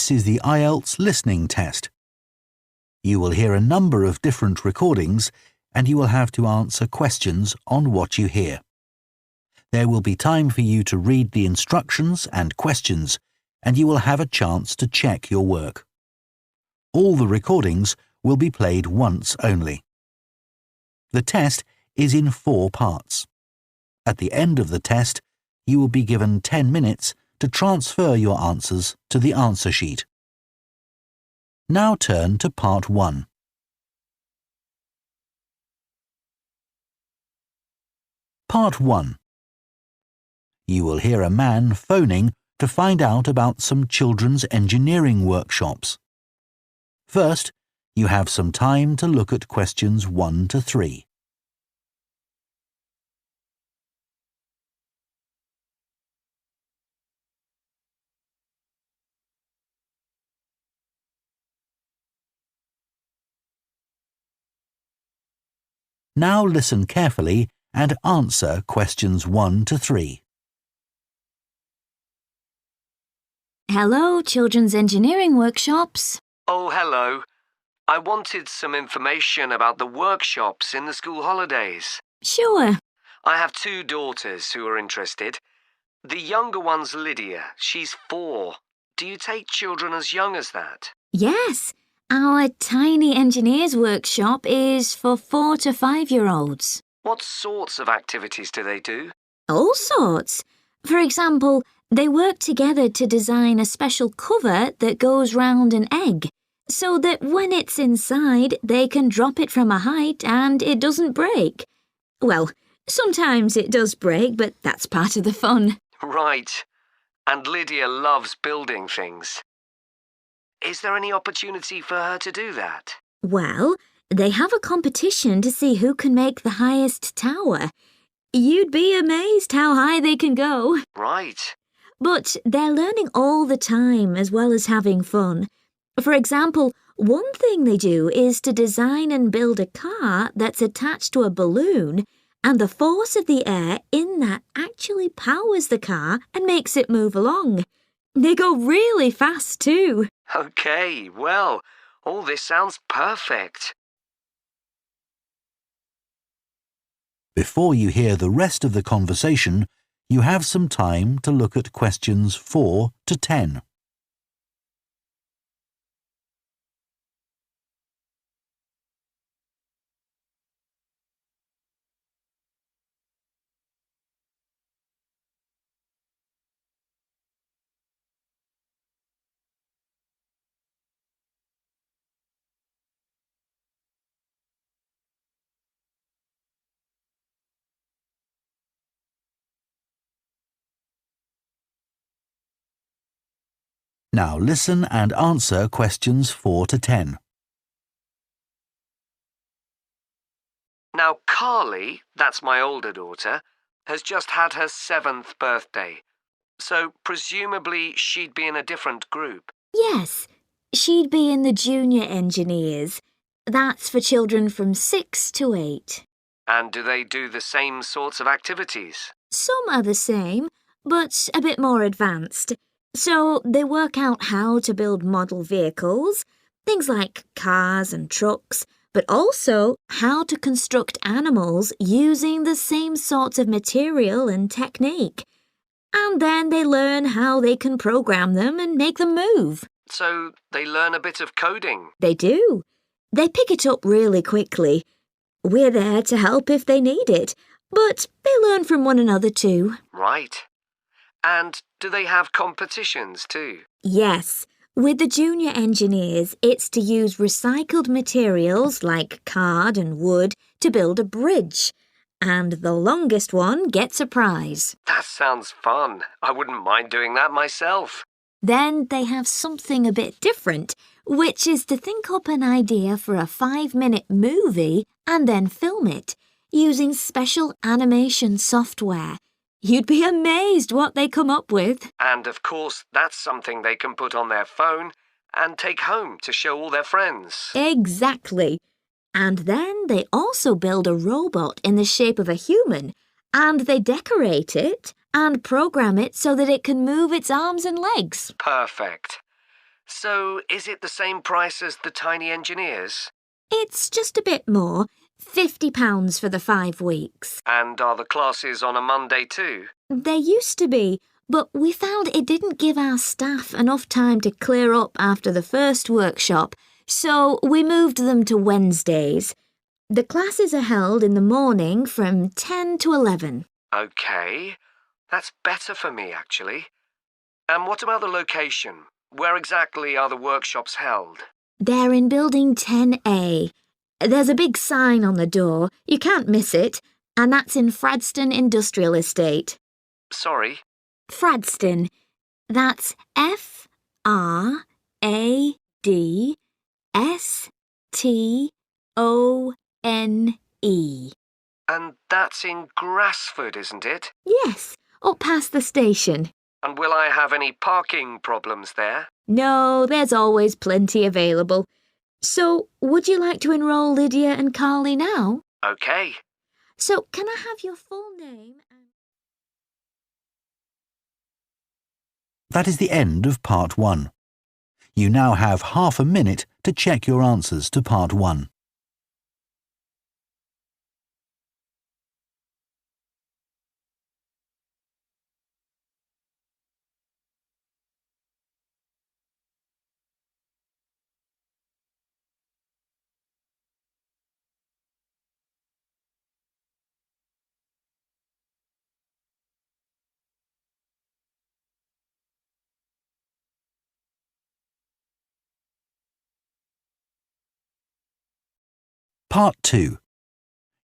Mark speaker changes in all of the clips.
Speaker 1: This is the IELTS listening test. You will hear a number of different recordings and you will have to answer questions on what you hear. There will be time for you to read the instructions and questions and you will have a chance to check your work. All the recordings will be played once only. The test is in 4 parts. At the end of the test, you will be given 10 minutes to transfer your answers to the answer sheet. Now turn to Part 1. Part 1. You will hear a man phoning to find out about some children's engineering workshops. First, you have some time to look at questions 1 to 3. Now listen carefully and answer questions 1 to 3.
Speaker 2: Hello, Children's Engineering Workshops.
Speaker 3: Oh, hello. I wanted some information about the workshops in the school holidays.
Speaker 2: Sure.
Speaker 3: I have 2 daughters who are interested. The younger one's Lydia. She's 4. Do you take children as young as that?
Speaker 2: Yes, our tiny engineers workshop is for 4 to 5-year-olds.
Speaker 3: What sorts of activities do they do?
Speaker 2: All sorts. For example, they work together to design a special cover that goes round an egg, so that when it's inside, they can drop it from a height and it doesn't break. Well, sometimes it does break, but that's part of the fun.
Speaker 3: Right. And Lydia loves building things. Is there any opportunity for her to do that?
Speaker 2: Well, they have a competition to see who can make the highest tower. You'd be amazed how high they can go.
Speaker 3: Right.
Speaker 2: But they're learning all the time as well as having fun. For example, one thing they do is to design and build a car that's attached to a balloon, and the force of the air in that actually powers the car and makes it move along. They go really fast too.
Speaker 3: OK, well, all this sounds perfect.
Speaker 1: Before you hear the rest of the conversation, you have some time to look at questions 4 to 10. Now listen and answer questions 4 to 10.
Speaker 3: Now, Carly, that's my older daughter, has just had her 7th birthday. So presumably she'd be in a different group.
Speaker 2: Yes, she'd be in the junior engineers. That's for children from 6 to 8.
Speaker 3: And do they do the same sorts of activities?
Speaker 2: Some are the same, but a bit more advanced. So they work out how to build model vehicles, things like cars and trucks, but also how to construct animals using the same sorts of material and technique. And then they learn how they can program them and make them move.
Speaker 3: So they learn a bit of coding?
Speaker 2: They do. They pick it up really quickly. We're there to help if they need it, but they learn from one another too.
Speaker 3: Right. And do they have competitions too?
Speaker 2: Yes. With the junior engineers, it's to use recycled materials like card and wood to build a bridge. And the longest one gets a prize.
Speaker 3: That sounds fun. I wouldn't mind doing that myself.
Speaker 2: Then they have something a bit different, which is to think up an idea for a 5-minute movie and then film it, using special animation software. You'd be amazed what they come up with.
Speaker 3: And of course, that's something they can put on their phone and take home to show all their friends.
Speaker 2: Exactly. And then they also build a robot in the shape of a human, and they decorate it and program it so that it can move its arms and legs.
Speaker 3: Perfect. So, is it the same price as the tiny engineers?
Speaker 2: It's just a bit more, £50 for the 5 weeks.
Speaker 3: And are the classes on a Monday too?
Speaker 2: There used to be, but we found it didn't give our staff enough time to clear up after the first workshop, so we moved them to Wednesdays. The classes are held in the morning from 10 to 11.
Speaker 3: OK, that's better for me actually. And what about the location? Where exactly are the workshops held?
Speaker 2: They're in Building 10A. There's a big sign on the door. You can't miss it. And that's in Fradston Industrial Estate.
Speaker 3: Sorry?
Speaker 2: Fradston. That's Fradston.
Speaker 3: And that's in Grassford, isn't it?
Speaker 2: Yes, up past the station.
Speaker 3: And will I have any parking problems there?
Speaker 2: No, there's always plenty available. So, would you like to enrol Lydia and Carly now?
Speaker 3: OK.
Speaker 2: So, can I have your full name and...
Speaker 1: That is the end of Part 1. You now have half a minute to check your answers to Part 1. Part 2.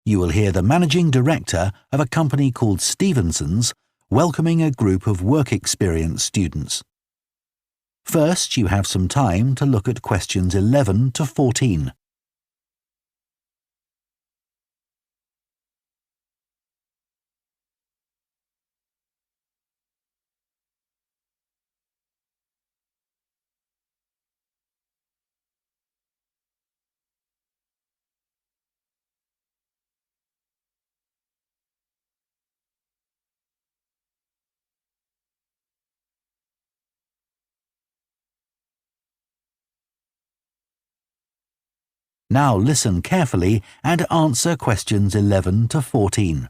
Speaker 1: You will hear the managing director of a company called Stevenson's welcoming a group of work experience students. First, you have some time to look at questions 11 to 14. Now listen carefully and answer questions 11 to 14.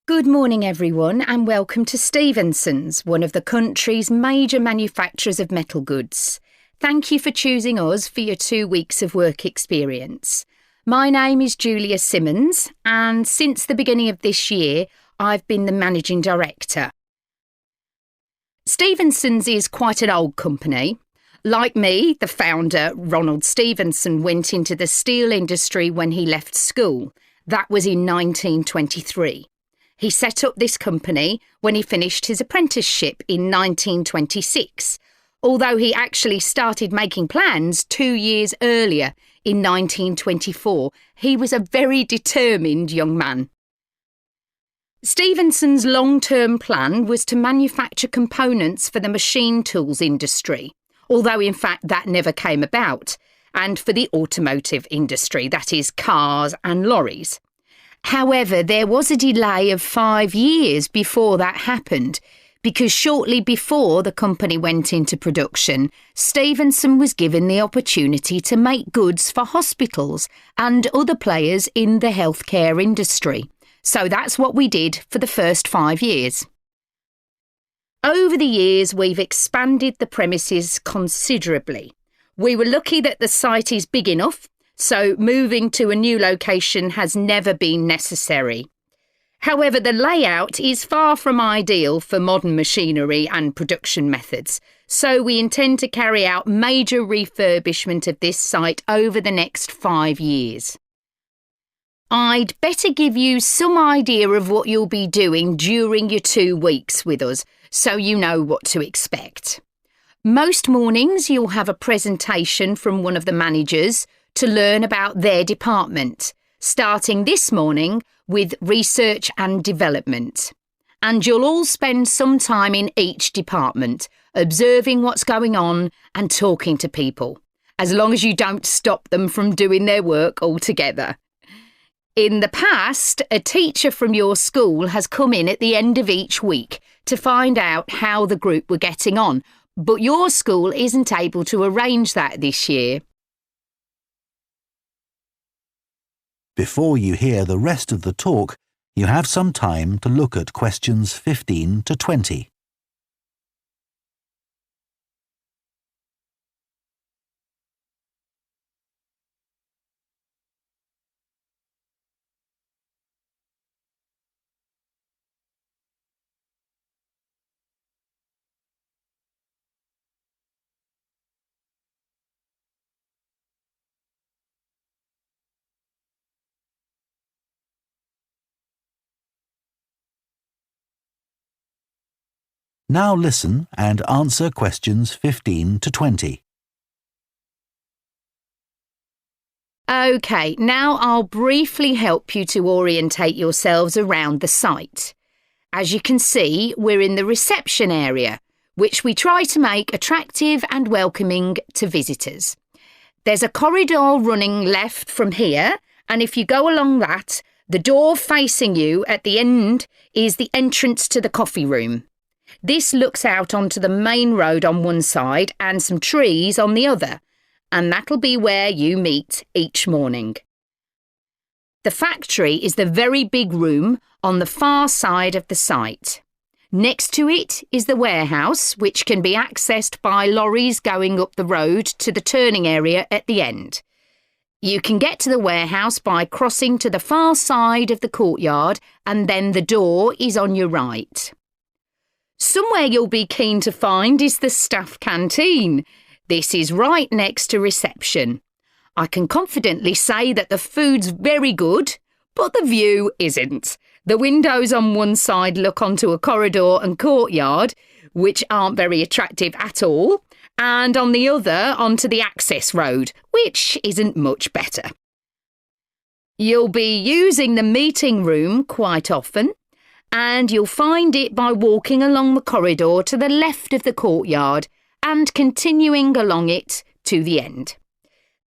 Speaker 4: Good morning everyone and welcome to Stevenson's, one of the country's major manufacturers of metal goods. Thank you for choosing us for your 2 weeks of work experience. My name is Julia Simmons and since the beginning of this year I've been the managing director. Stevenson's is quite an old company. Like me, the founder, Ronald Stevenson, went into the steel industry when he left school. That was in 1923. He set up this company when he finished his apprenticeship in 1926, although he actually started making plans 2 years earlier in 1924. He was a very determined young man. Stevenson's long-term plan was to manufacture components for the machine tools industry, although in fact that never came about, and for the automotive industry, that is cars and lorries. However, there was a delay of 5 years before that happened, because shortly before the company went into production, Stevenson was given the opportunity to make goods for hospitals and other players in the healthcare industry. So that's what we did for the first 5 years. Over the years, we've expanded the premises considerably. We were lucky that the site is big enough, so moving to a new location has never been necessary. However, the layout is far from ideal for modern machinery and production methods, so we intend to carry out major refurbishment of this site over the next 5 years. I'd better give you some idea of what you'll be doing during your 2 weeks with us, so you know what to expect. Most mornings you'll have a presentation from one of the managers to learn about their department, starting this morning with research and development. And you'll all spend some time in each department, observing what's going on and talking to people, as long as you don't stop them from doing their work altogether. In the past, a teacher from your school has come in at the end of each week to find out how the group were getting on, but your school isn't able to arrange that this year.
Speaker 1: Before you hear the rest of the talk, you have some time to look at questions 15 to 20. Now listen and answer questions 15 to 20.
Speaker 4: OK, now I'll briefly help you to orientate yourselves around the site. As you can see, we're in the reception area, which we try to make attractive and welcoming to visitors. There's a corridor running left from here, and if you go along that, the door facing you at the end is the entrance to the coffee room. This looks out onto the main road on one side and some trees on the other, and that'll be where you meet each morning. The factory is the very big room on the far side of the site. Next to it is the warehouse, which can be accessed by lorries going up the road to the turning area at the end. You can get to the warehouse by crossing to the far side of the courtyard, and then the door is on your right. Somewhere you'll be keen to find is the staff canteen. This is right next to reception. I can confidently say that the food's very good, but the view isn't. The windows on one side look onto a corridor and courtyard, which aren't very attractive at all, and on the other onto the access road, which isn't much better. You'll be using the meeting room quite often, and you'll find it by walking along the corridor to the left of the courtyard and continuing along it to the end.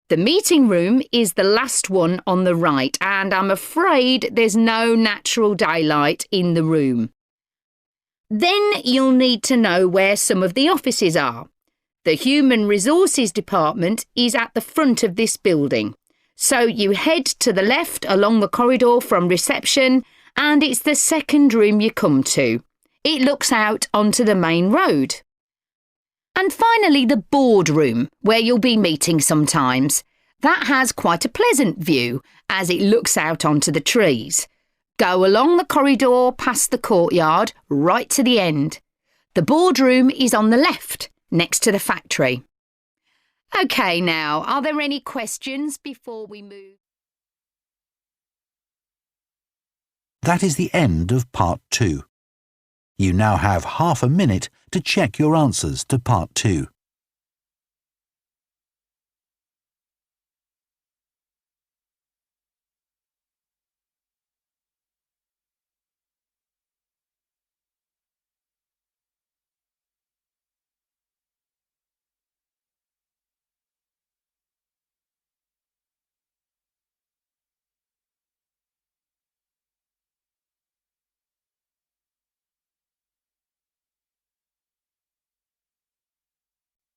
Speaker 4: The meeting room is the last one on the right, and I'm afraid there's no natural daylight in the room. Then you'll need to know where some of the offices are. The Human Resources Department is at the front of this building, so you head to the left along the corridor from reception, and it's the second room you come to. It looks out onto the main road. And finally, the boardroom, where you'll be meeting sometimes. That has quite a pleasant view, as it looks out onto the trees. Go along the corridor past the courtyard, right to the end. The boardroom is on the left, next to the factory. OK, now, are there any questions before we move?
Speaker 1: That is the end of Part 2. You now have half a minute to check your answers to Part 2.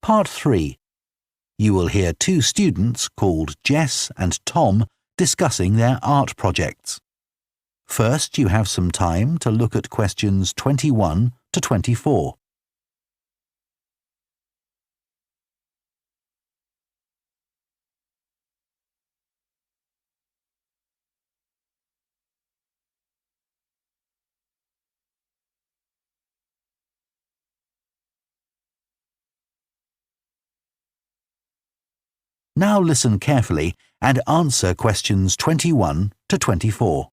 Speaker 1: Part 3. You will hear two students called Jess and Tom discussing their art projects. First, you have some time to look at questions 21 to 24. Now listen carefully and answer questions 21 to 24.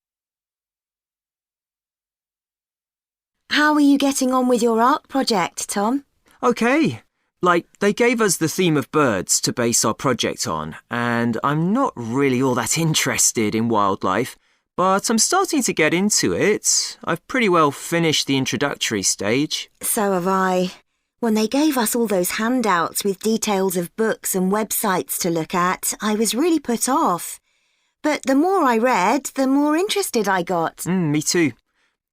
Speaker 5: How are you getting on with your art project, Tom?
Speaker 6: OK. They gave us the theme of birds to base our project on, and I'm not really all that interested in wildlife, but I'm starting to get into it. I've pretty well finished the introductory stage.
Speaker 5: So have I. When they gave us all those handouts with details of books and websites to look at, I was really put off. But the more I read, the more interested I got.
Speaker 6: Me too.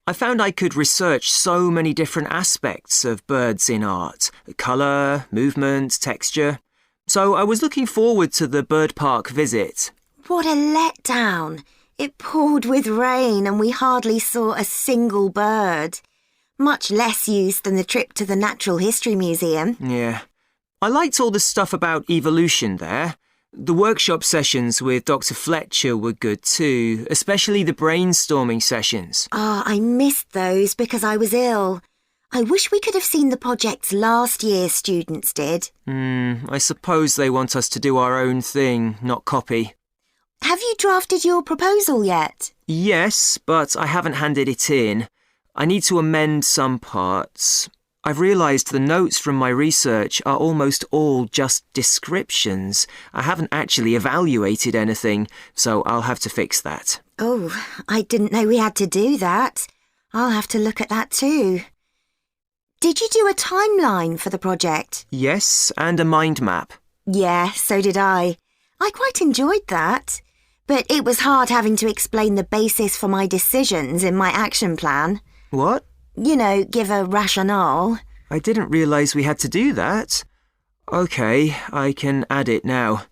Speaker 6: I found I could research so many different aspects of birds in art. Colour, movement, texture. So I was looking forward to the bird park visit.
Speaker 5: What a letdown. It poured with rain and we hardly saw a single bird. Much less use than the trip to the Natural History Museum.
Speaker 6: Yeah. I liked all the stuff about evolution there. The workshop sessions with Dr. Fletcher were good too, especially the brainstorming sessions.
Speaker 5: I missed those because I was ill. I wish we could have seen the projects last year's students did.
Speaker 6: I suppose they want us to do our own thing, not copy.
Speaker 5: Have you drafted your proposal yet?
Speaker 6: Yes, but I haven't handed it in. I need to amend some parts. I've realised the notes from my research are almost all just descriptions. I haven't actually evaluated anything, so I'll have to fix that.
Speaker 5: Oh, I didn't know we had to do that. I'll have to look at that too. Did you do a timeline for the project?
Speaker 6: Yes, and a mind map.
Speaker 5: Yeah, so did I. I quite enjoyed that. But it was hard having to explain the basis for my decisions in my action plan.
Speaker 6: What?
Speaker 5: You know, give a rationale.
Speaker 6: I didn't realise we had to do that. OK, I can add it now.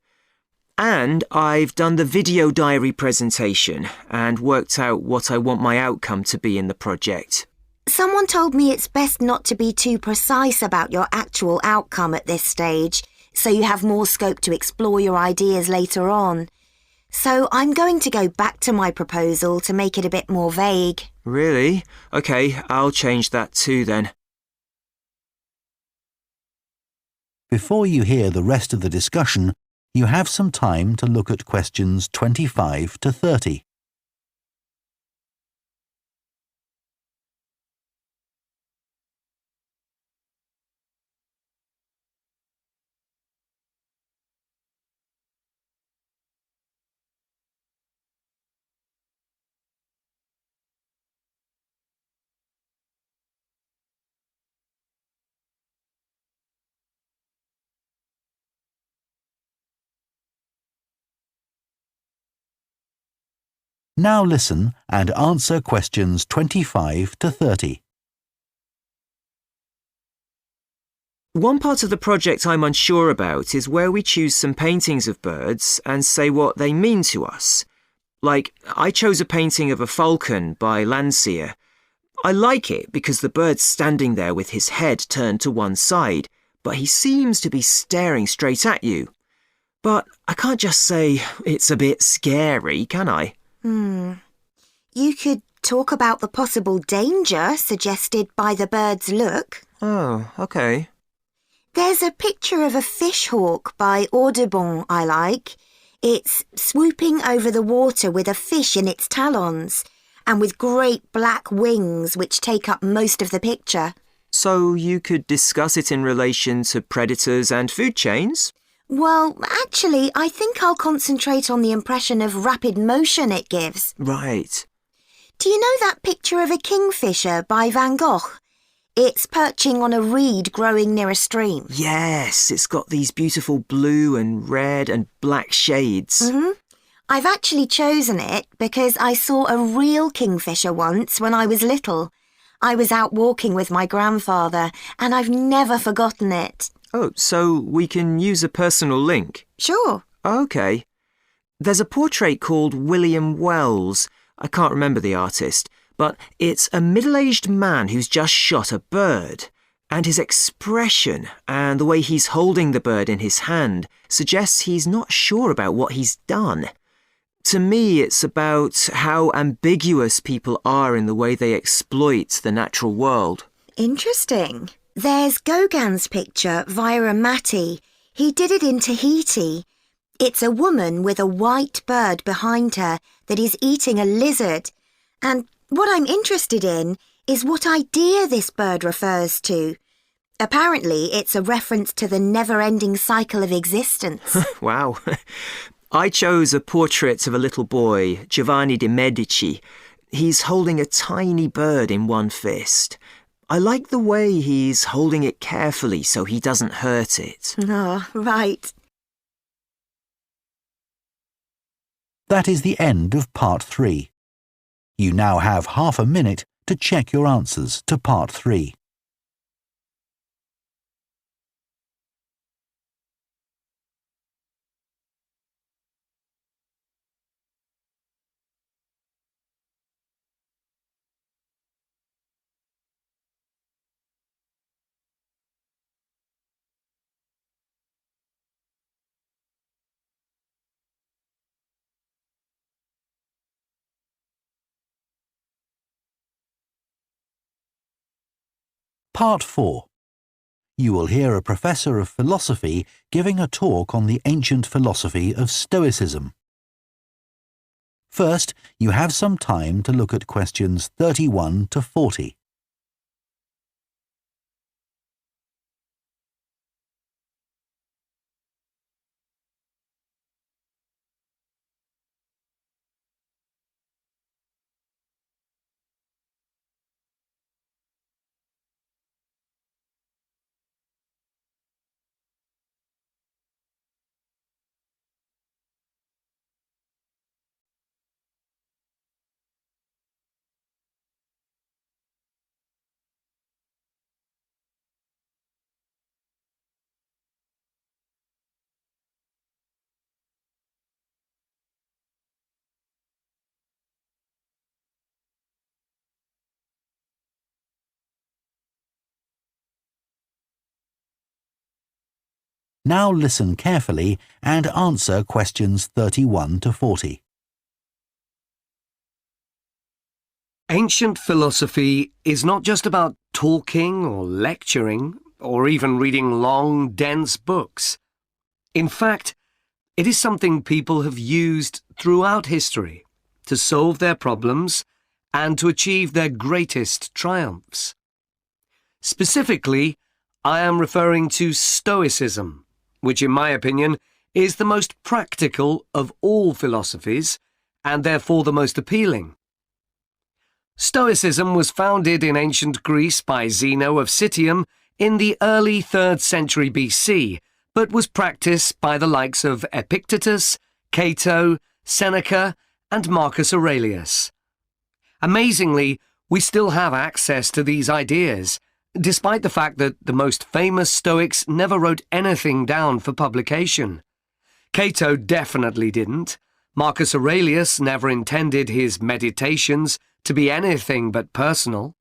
Speaker 6: And I've done the video diary presentation and worked out what I want my outcome to be in the project.
Speaker 5: Someone told me it's best not to be too precise about your actual outcome at this stage, so you have more scope to explore your ideas later on. So I'm going to go back to my proposal to make it a bit more vague.
Speaker 6: Really? OK, I'll change that too then.
Speaker 1: Before you hear the rest of the discussion, you have some time to look at questions 25 to 30. Now listen and answer questions 25 to 30.
Speaker 6: One part of the project I'm unsure about is where we choose some paintings of birds and say what they mean to us. Like, I chose a painting of a falcon by Landseer. I like it because the bird's standing there with his head turned to one side, but he seems to be staring straight at you. But I can't just say it's a bit scary, can I?
Speaker 5: You could talk about the possible danger suggested by the bird's look.
Speaker 6: Oh, OK.
Speaker 5: There's a picture of a fish hawk by Audubon I like. It's swooping over the water with a fish in its talons and with great black wings which take up most of the picture.
Speaker 6: So you could discuss it in relation to predators and food chains?
Speaker 5: Well, actually, I think I'll concentrate on the impression of rapid motion it gives.
Speaker 6: Right.
Speaker 5: Do you know that picture of a kingfisher by Van Gogh? It's perching on a reed growing near a stream.
Speaker 6: Yes, it's got these beautiful blue and red and black shades.
Speaker 5: I've actually chosen it because I saw a real kingfisher once when I was little. I was out walking with my grandfather and I've never forgotten it.
Speaker 6: Oh, so we can use a personal link?
Speaker 5: Sure.
Speaker 6: OK. There's a portrait called William Wells. I can't remember the artist, but it's a middle-aged man who's just shot a bird. And his expression and the way he's holding the bird in his hand suggests he's not sure about what he's done. To me, it's about how ambiguous people are in the way they exploit the natural world.
Speaker 5: Interesting. There's Gauguin's picture via a Matty. He did it in Tahiti. It's a woman with a white bird behind her that is eating a lizard. And what I'm interested in is what idea this bird refers to. Apparently, it's a reference to the never-ending cycle of existence.
Speaker 6: Wow. I chose a portrait of a little boy, Giovanni de' Medici. He's holding a tiny bird in one fist. I like the way he's holding it carefully so he doesn't hurt it.
Speaker 5: Oh, right.
Speaker 1: That is the end of Part 3. You now have half a minute to check your answers to Part 3. Part 4. You will hear a professor of philosophy giving a talk on the ancient philosophy of Stoicism. First, you have some time to look at questions 31 to 40. Now listen carefully and answer questions 31 to 40.
Speaker 3: Ancient philosophy is not just about talking or lecturing or even reading long, dense books. In fact, it is something people have used throughout history to solve their problems and to achieve their greatest triumphs. Specifically, I am referring to Stoicism, which in my opinion is the most practical of all philosophies and therefore the most appealing. Stoicism was founded in ancient Greece by Zeno of Citium in the early 3rd century BC, but was practiced by the likes of Epictetus, Cato, Seneca, and Marcus Aurelius. Amazingly, we still have access to these ideas, despite the fact that the most famous Stoics never wrote anything down for publication. Cato definitely didn't. Marcus Aurelius never intended his meditations to be anything but personal.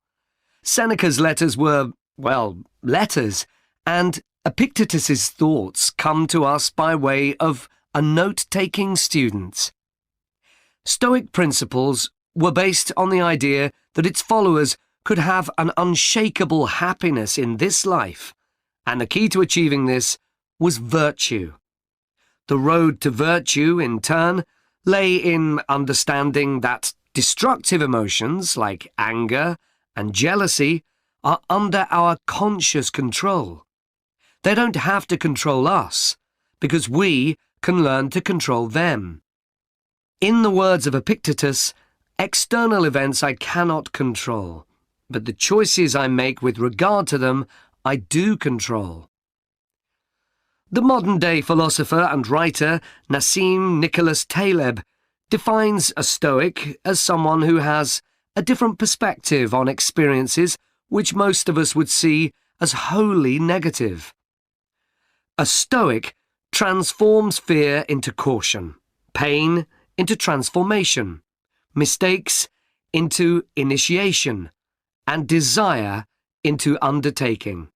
Speaker 3: Seneca's letters were, well, letters, and Epictetus's thoughts come to us by way of a note-taking student. Stoic principles were based on the idea that its followers could have an unshakable happiness in this life, and the key to achieving this was virtue. The road to virtue, in turn, lay in understanding that destructive emotions like anger and jealousy are under our conscious control. They don't have to control us, because we can learn to control them. In the words of Epictetus, external events I cannot control, but the choices I make with regard to them I do control. The modern-day philosopher and writer Nassim Nicholas Taleb defines a Stoic as someone who has a different perspective on experiences which most of us would see as wholly negative. A Stoic transforms fear into caution, pain into transformation, mistakes into initiation, and desire into undertaking.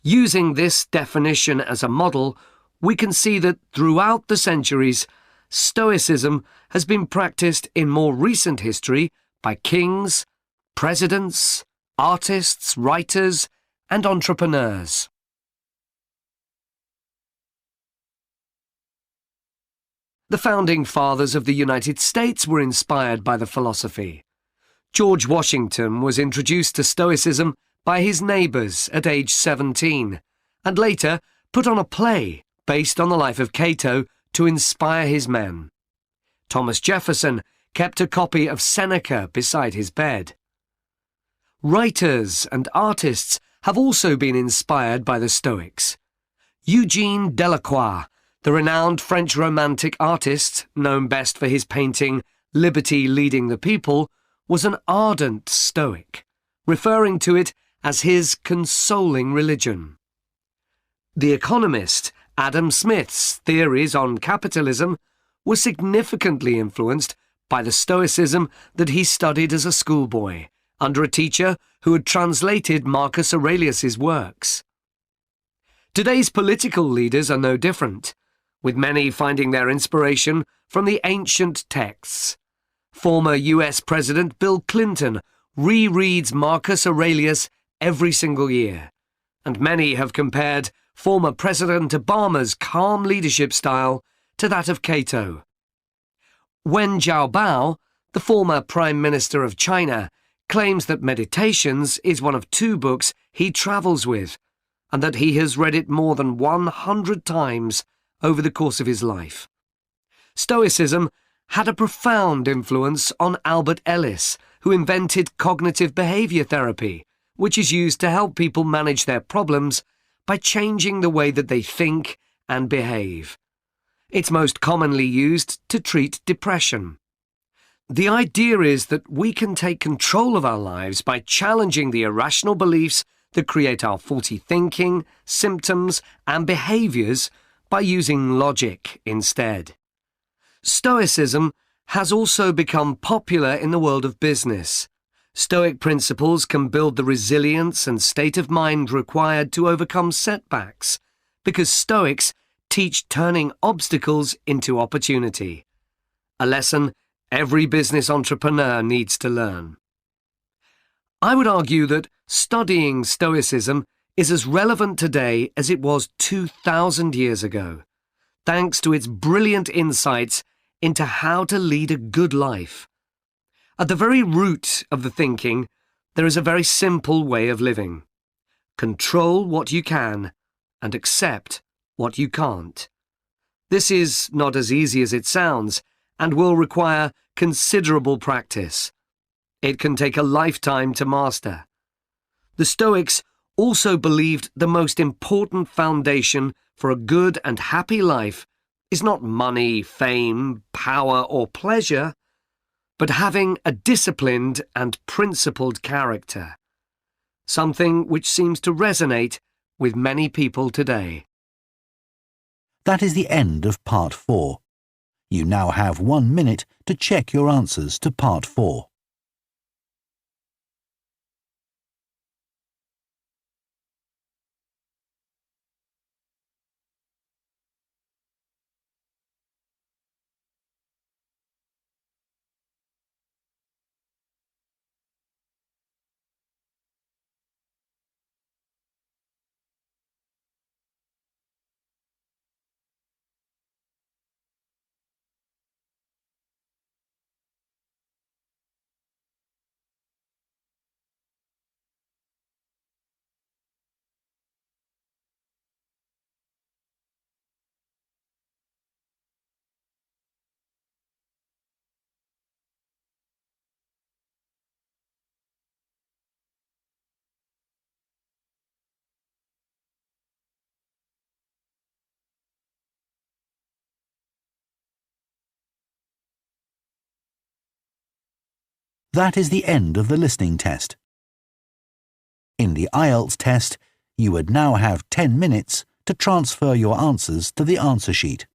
Speaker 3: Using this definition as a model, we can see that throughout the centuries, Stoicism has been practiced in more recent history by kings, presidents, artists, writers, and entrepreneurs. The founding fathers of the United States were inspired by the philosophy. George Washington was introduced to Stoicism by his neighbours at age 17, and later put on a play based on the life of Cato to inspire his men. Thomas Jefferson kept a copy of Seneca beside his bed. Writers and artists have also been inspired by the Stoics. Eugene Delacroix, the The renowned French Romantic artist, known best for his painting Liberty Leading the People, was an ardent Stoic, referring to it as his consoling religion. The economist Adam Smith's theories on capitalism were significantly influenced by the Stoicism that he studied as a schoolboy, under a teacher who had translated Marcus Aurelius's works. Today's political leaders are no different, with many finding their inspiration from the ancient texts. Former US President Bill Clinton rereads Marcus Aurelius every single year, and many have compared former President Obama's calm leadership style to that of Cato. Wen Jiabao, the former Prime Minister of China, claims that Meditations is one of 2 books he travels with, and that he has read it more than 100 times over the course of his life. Stoicism had a profound influence on Albert Ellis, who invented cognitive behavior therapy, which is used to help people manage their problems by changing the way that they think and behave. It's most commonly used to treat depression. The idea is that we can take control of our lives by challenging the irrational beliefs that create our faulty thinking, symptoms, and behaviors by using logic instead. Stoicism has also become popular in the world of business. Stoic principles can build the resilience and state of mind required to overcome setbacks, because Stoics teach turning obstacles into opportunity, a lesson every business entrepreneur needs to learn. I would argue that studying Stoicism is as relevant today as it was 2,000 years ago, thanks to its brilliant insights into how to lead a good life. At the very root of the thinking, there is a very simple way of living. Control what you can and accept what you can't. This is not as easy as it sounds and will require considerable practice. It can take a lifetime to master. The Stoics also believed the most important foundation for a good and happy life is not money, fame, power, or pleasure, but having a disciplined and principled character, something which seems to resonate with many people today.
Speaker 1: That is the end of Part 4. You now have 1 minute to check your answers to Part 4. That is the end of the listening test. In the IELTS test, you would now have 10 minutes to transfer your answers to the answer sheet.